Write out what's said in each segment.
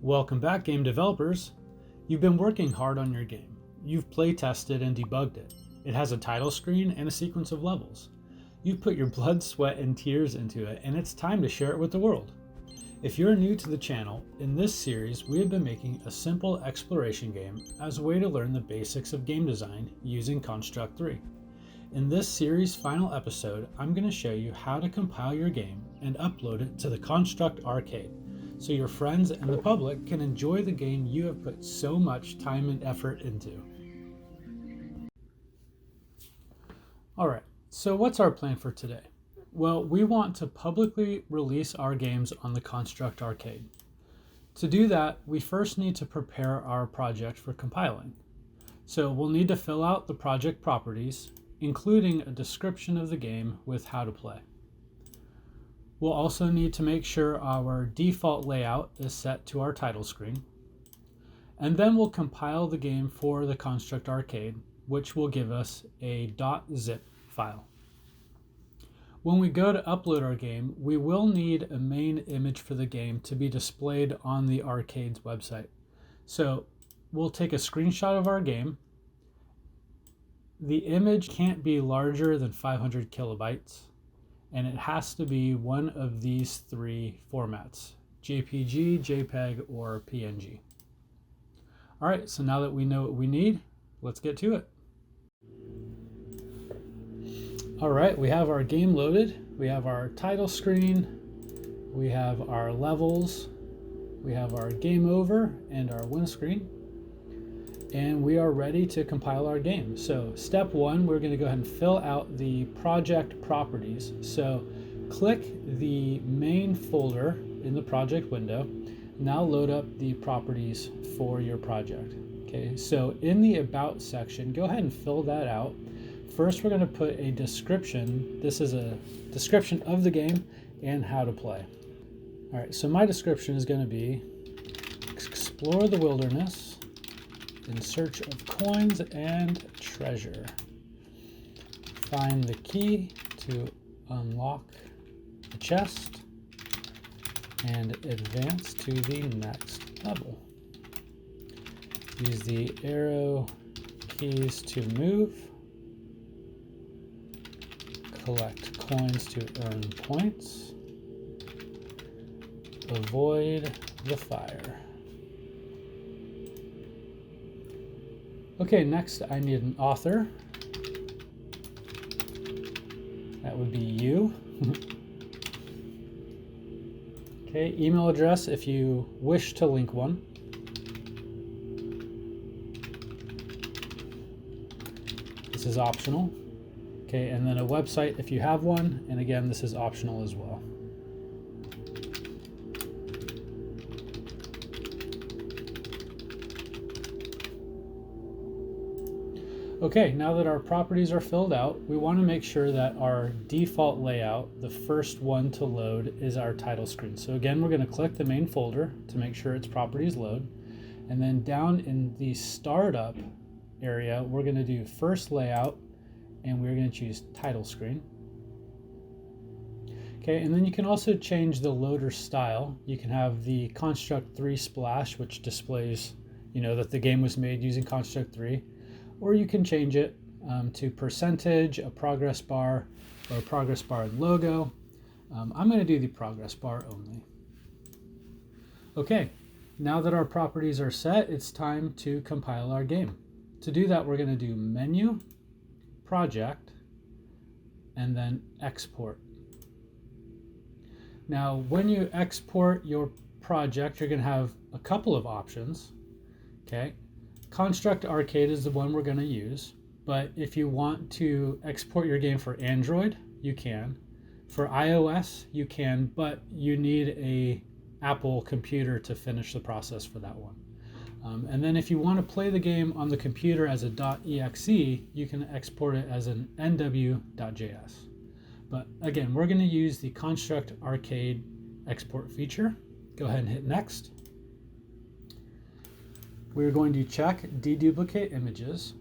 Welcome back, game developers. You've been working hard on your game. You've play tested and debugged it. It has a title screen and a sequence of levels. You've put your blood, sweat, and tears into it, and it's time to share it with the world. If you're new to the channel, in this series we have been making a simple exploration game as a way to learn the basics of game design using Construct 3. In this series' final episode, I'm going to show you how to compile your game and upload it to the Construct Arcade, so your friends and the public can enjoy the game you have put so much time and effort into. Alright, so what's our plan for today? Well, we want to publicly release our games on the Construct Arcade. To do that, we first need to prepare our project for compiling. So we'll need to fill out the project properties, including a description of the game with how to play. We'll also need to make sure our default layout is set to our title screen. And then we'll compile the game for the Construct Arcade, which will give us a .zip file. When we go to upload our game, we will need a main image for the game to be displayed on the arcade's website. So we'll take a screenshot of our game. The image can't be larger than 500 kilobytes. And it has to be one of these three formats: JPG, JPEG, or PNG. All right, so now that we know what we need, let's get to it. All right, we have our game loaded. We have our title screen. We have our levels. We have our game over and our win screen. And we are ready to compile our game. So step one, we're going to go ahead and fill out the project properties. So click the main folder in the project window. Now load up the properties for your project. Okay, so in the About section, go ahead and fill that out. First, we're going to put a description. This is a description of the game and how to play. All right, so my description is going to be: explore the wilderness in search of coins and treasure. Find the key to unlock the chest and advance to the next level. Use the arrow keys to move. Collect coins to earn points. Avoid the fire. Okay, next I need an author. That would be you. Okay, email address if you wish to link one. This is optional. Okay, and then a website if you have one, and again, this is optional as well. Okay, now that our properties are filled out, we want to make sure that our default layout, the first one to load, is our title screen. So again, we're going to click the main folder to make sure its properties load. And then down in the startup area, we're going to do first layout, and we're going to choose title screen. Okay, and then you can also change the loader style. You can have the Construct 3 splash, which displays, that the game was made using Construct 3. Or you can change it to percentage, a progress bar, or a progress bar and logo. I'm going to do the progress bar only. Okay, now that our properties are set, it's time to compile our game. To do that, we're going to do Menu, Project, and then Export. Now, when you export your project, you're going to have a couple of options. Okay. Construct Arcade is the one we're going to use, but if you want to export your game for Android, you can. For iOS, you can, but you need a Apple computer to finish the process for that one. And then if you want to play the game on the computer as a .exe, you can export it as an nw.js. But again, we're going to use the Construct Arcade export feature. Go ahead and hit Next. We're going to check Deduplicate Images,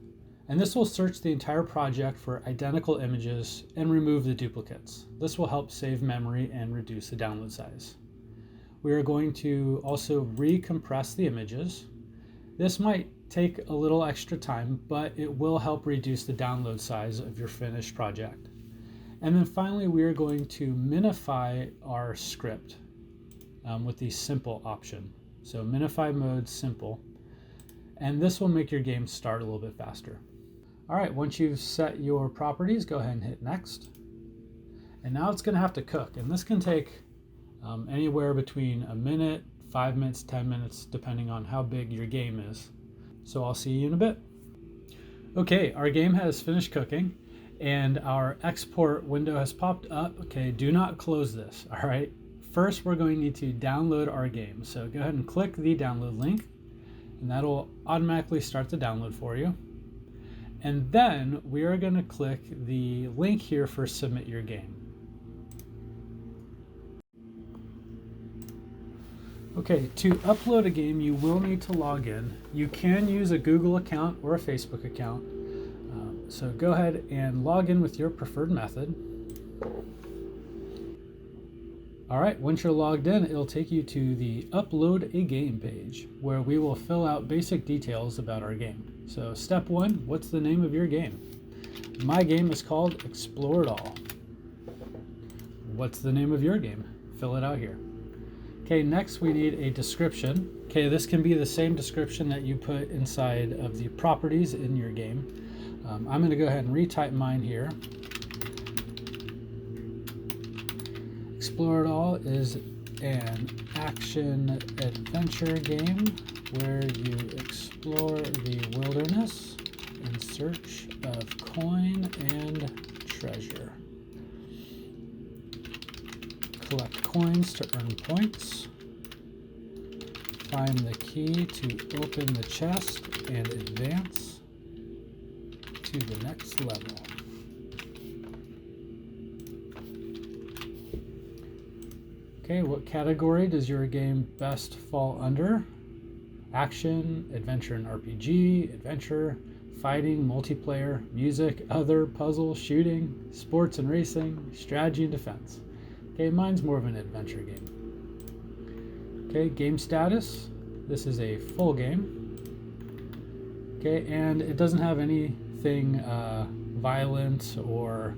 and this will search the entire project for identical images and remove the duplicates. This will help save memory and reduce the download size. we are going to also recompress the images. This might take a little extra time, but it will help reduce the download size of your finished project. And then finally, we are going to minify our script with the simple option. So minify mode simple, and this will make your game start a little bit faster. All right, once you've set your properties, go ahead and hit next. And now it's gonna have to cook, and this can take anywhere between a minute, 5 minutes, 10 minutes, depending on how big your game is. So I'll see you in a bit. Okay, our game has finished cooking and our export window has popped up. Okay, do not close this, all right? First, we're going to need to download our game. So go ahead and click the download link, and that'll automatically start the download for you. And then we are going to click the link here for submit your game. Okay, to upload a game, you will need to log in. You can use a Google account or a Facebook account. So go ahead and log in with your preferred method. All right, once you're logged in, it'll take you to the Upload a Game page, where we will fill out basic details about our game. So step one, what's the name of your game? My game is called Explore It All. What's the name of your game? Fill it out here. Okay, next we need a description. Okay, this can be the same description that you put inside of the properties in your game. I'm going to go ahead and retype mine here. Explore It All is an action adventure game where you explore the wilderness in search of coin and treasure. Collect coins to earn points. Find the key to open the chest and advance to the next level. Okay, what category does your game best fall under? Action, adventure and RPG, adventure, fighting, multiplayer, music, other, puzzle, shooting, sports and racing, strategy and defense. Okay, mine's more of an adventure game. Okay, game status. This is a full game. Okay, and it doesn't have anything violent or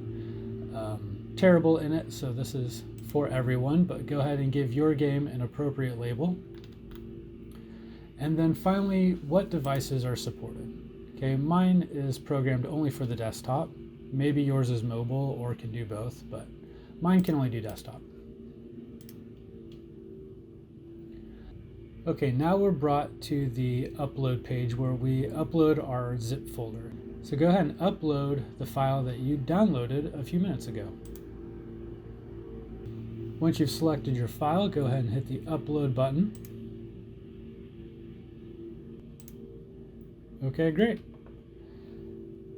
terrible in it, so this is for everyone, but go ahead and give your game an appropriate label. And then finally, what devices are supported? Okay, mine is programmed only for the desktop. Maybe yours is mobile or can do both, but mine can only do desktop. Okay, now we're brought to the upload page where we upload our zip folder. So go ahead and upload the file that you downloaded a few minutes ago. Once you've selected your file, go ahead and hit the upload button. Okay, great.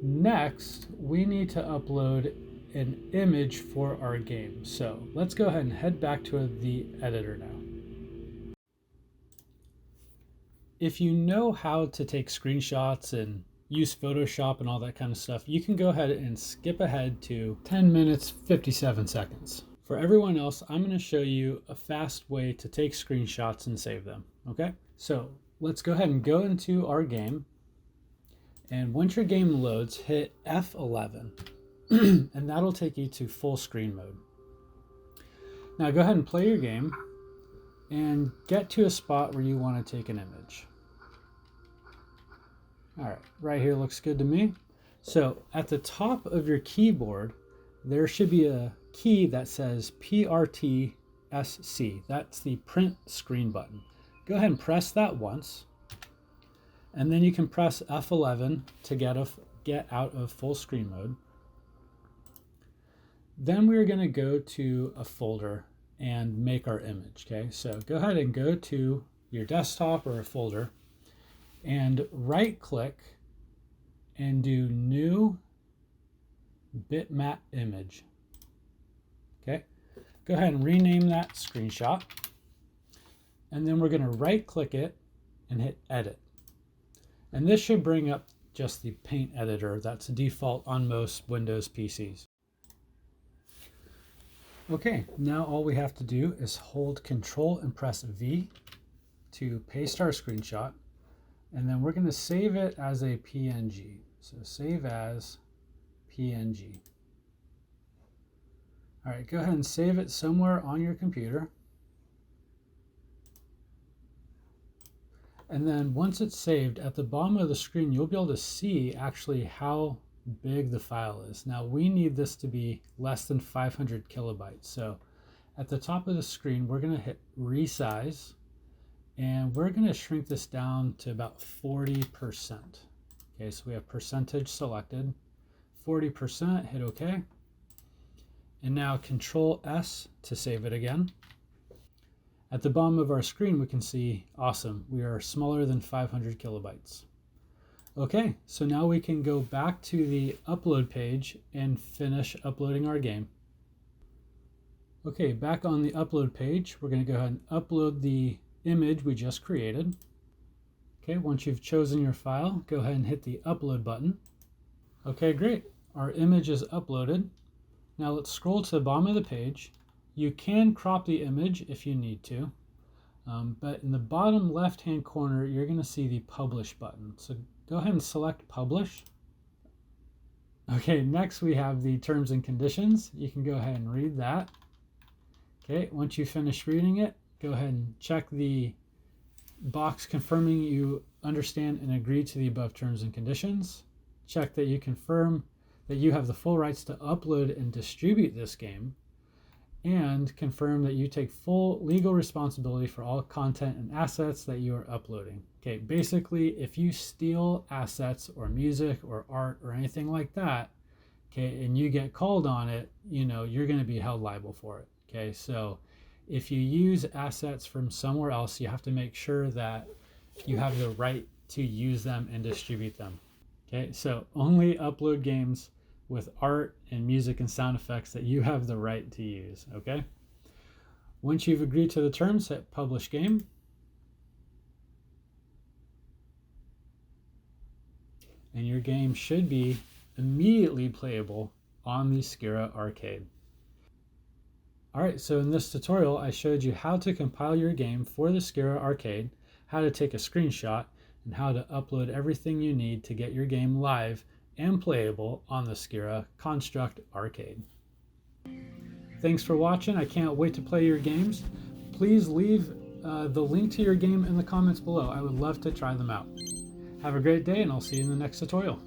Next, we need to upload an image for our game. So let's go ahead and head back to the editor now. If you know how to take screenshots and use Photoshop and all that kind of stuff, you can go ahead and skip ahead to 10 minutes, 57 seconds. For everyone else, I'm going to show you a fast way to take screenshots and save them, okay? So let's go ahead and go into our game. And once your game loads, hit F11, and that'll take you to full screen mode. Now go ahead and play your game and get to a spot where you want to take an image. All right, right here looks good to me. So at the top of your keyboard, there should be a key that says PRTSC. That's the print screen button. Go ahead and press that once, and then you can press F11 to get out of full screen mode. Then we're going to go to a folder and make our image. Okay, so go ahead and go to your desktop or a folder and right click and do new bitmap image. Okay, go ahead and rename that screenshot, and then we're going to right click it and hit edit. And this should bring up just the paint editor that's default on most Windows PCs. Okay, now all we have to do is hold Control and press V to paste our screenshot, and then we're going to save it as a PNG. So save as PNG. All right, go ahead and save it somewhere on your computer. And then once it's saved, at the bottom of the screen, you'll be able to see actually how big the file is. Now we need this to be less than 500 kilobytes. So at the top of the screen, we're going to hit resize, and we're going to shrink this down to about 40%. Okay, so we have percentage selected, 40%, hit OK. And now Control S to save it again. At the bottom of our screen, we can see, awesome, we are smaller than 500 kilobytes. Okay, so now we can go back to the upload page and finish uploading our game. Okay, back on the upload page, we're going to go ahead and upload the image we just created. Okay, once you've chosen your file, go ahead and hit the upload button. Okay, great. Our image is uploaded. Now let's scroll to the bottom of the page. You can crop the image if you need to, but in the bottom left-hand corner, you're going to see the Publish button. So go ahead and select Publish. Okay, next we have the terms and conditions. You can go ahead and read that. Okay, once you finish reading it, go ahead and check the box confirming you understand and agree to the above terms and conditions. Check that you confirm that you have the full rights to upload and distribute this game, and confirm that you take full legal responsibility for all content and assets that you are uploading. Okay, basically, if you steal assets or music or art or anything like that, okay, and you get called on it, you're going to be held liable for it. Okay, so if you use assets from somewhere else, you have to make sure that you have the right to use them and distribute them. Okay, so only upload games with art and music and sound effects that you have the right to use, okay? Once you've agreed to the terms, hit Publish Game. And your game should be immediately playable on the Scirra arcade. All right, so in this tutorial, I showed you how to compile your game for the Scirra arcade, how to take a screenshot, and how to upload everything you need to get your game live and playable on the Scirra Construct Arcade. Thanks for watching. I can't wait to play your games. Please leave the link to your game in the comments below. I would love to try them out. Have a great day, and I'll see you in the next tutorial.